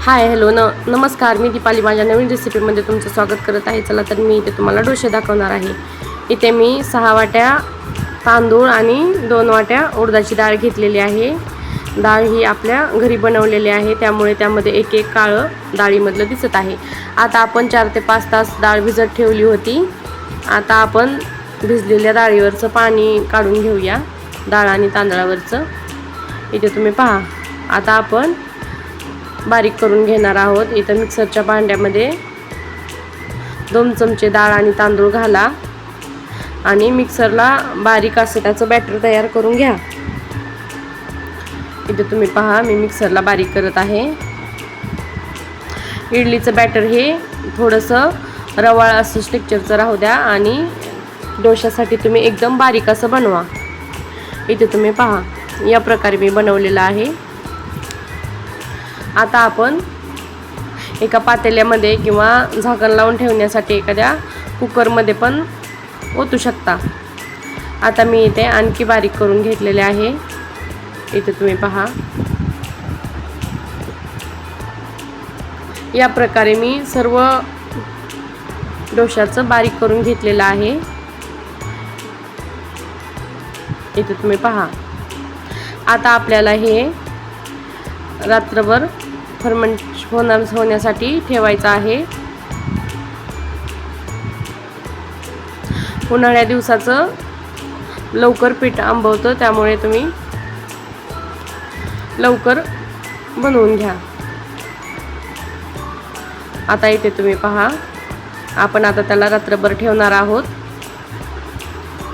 Hi hello नमस्कार, मी दीपाली माझ्या नवीन रेसिपीमध्ये तुमचं स्वागत करत आहे. चला तर मी इथे तुम्हाला डोसे दाखवणार आहे. इथे मी 6 वाट्या तांदूळ आणि 2 वाट्या उडदाची डाळ घेतलेली आहे. डाळ ही आपल्या घरी बनवलेली आहे, त्यामुळे त्यामध्ये एक एक काळं डाळीमधलं दिसत आहे. आता आपण 4 ते 5 तास डाळ भिजत ठेवली होती. आता आपण भिजलेल्या डाळीवरचं पाणी काढून घेऊया, डाळ आणि तांदळावरचं. इथे तुम्ही पहा. आता आपण बारीक करून घेणार आहोत. इथं मिक्सरच्या भांड्यामध्ये 2 चमचे डाळ आणि तांदूळ घाला आणि मिक्सरला बारीक असं त्याचं बॅटर तयार करून घ्या. इथे तुम्ही पहा, मी मिक्सरला बारीक करत आहे. इडलीचं बॅटर हे थोडंसं रवाळ असं स्ट्रक्चरचं राहू द्या आणि डोशासाठी तुम्ही एकदम बारीक असं बनवा. इथे तुम्ही पहा, या प्रकारे मी बनवलेलं आहे. आता आपण एका पातेल्यामध्ये किंवा झाकण लावून ठेवण्यासाठी एखाद्या कुकरमध्ये पण ओतू शकता. आता मी इथे आणखी बारीक करून घेतलेले आहे. इथे तुम्ही पहा, या प्रकारे मी सर्व डोशाचं बारीक करून घेतलेलं आहे. इथे तुम्ही पहा. आता आपल्याला हे रात्रभर फर्मेंट होण्यासाठी ठेवायचं आहे. उन्हाळ्या दिवसाचं लवकर पीठ आंबवतं, त्यामुळे तुम्ही लवकर बनवून घ्या. आता इथे तुम्ही पहा, आपण आता त्याला रात्रभर ठेवणार आहोत.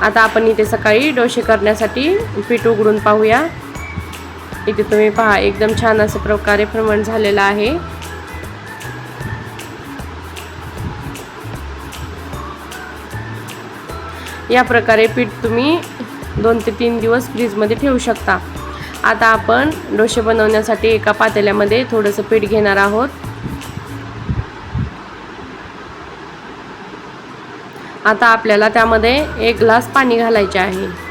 आता आपण इथे सकाळी डोसे करण्यासाठी पीठ उघडून पाहूया. इथे तुम्ही पहा, एकदम छान अशा प्रकारे फर्मेंट झालेला आहे. या प्रकारे पीठ तुम्ही 2 ते 3 दिवस फ्रीजमध्ये ठेवू शकता. आता आपण डोसे बनवण्यासाठी एका पातेल्यामध्ये थोडंसं पीठ घेणार आहोत. आता आपल्याला त्यामध्ये 1 ग्लास पाणी घालायचे आहे.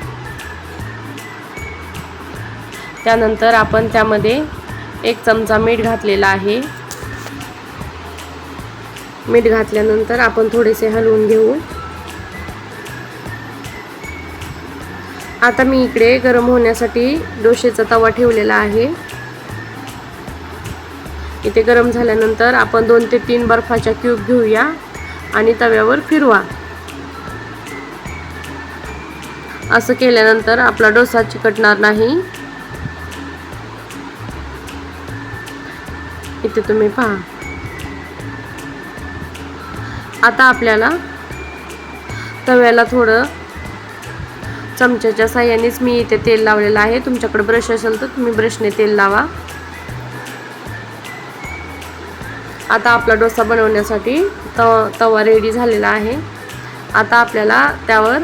त्यानंतर आपण त्यामध्ये 1 चमचा मीठ घातलेला आहे. मीठ घातल्यानंतर आपण थोडेसे हलवून घेऊ. आता मी इकडे गरम होण्यासाठी डोशेचा तवा ठेवलेला आहे. इथे गरम झाल्यानंतर आपण 2 ते 3 बर्फाच्या क्यूब घेऊया आणि तव्यावर फिरवा. असं केल्यानंतर आपला डोसा चिकटणार नाही. इथे तुम्ही पहा. आता आपल्याला तव्याला थोडं चमच्याच्या साहाय्यानेच मी इथे तेल लावलेलं आहे. तुमच्याकडे ब्रश असेल तर तुम्ही ब्रशने तेल लावा. आता आपला डोसा बनवण्यासाठी तवा रेडी झालेला आहे. आता आपल्याला त्यावर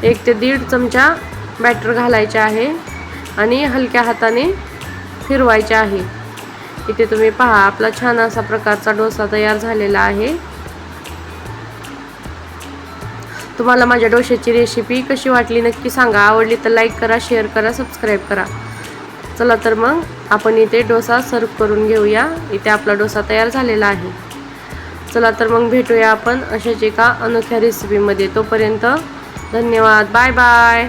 1 ते 1.5 चमचा बॅटर घालायचे आहे आणि हलक्या हाताने फिरवायचे आहे. इथे तुम्ही पहा, आपला छान असा प्रकारचा डोसा तयार झालेला आहे. तुम्हाला माझ्या डोश्याची रेसिपी कशी वाटली नक्की सांगा. आवडली तर लाईक करा, शेअर करा, सबस्क्राईब करा. चला तर मग आपण इथे डोसा सर्व करून घेऊया. इथे आपला डोसा तयार झालेला आहे. चला तर मग भेटूया आपण अशाच एका अनोख्या रेसिपीमध्ये. तोपर्यंत धन्यवाद. Bye bye.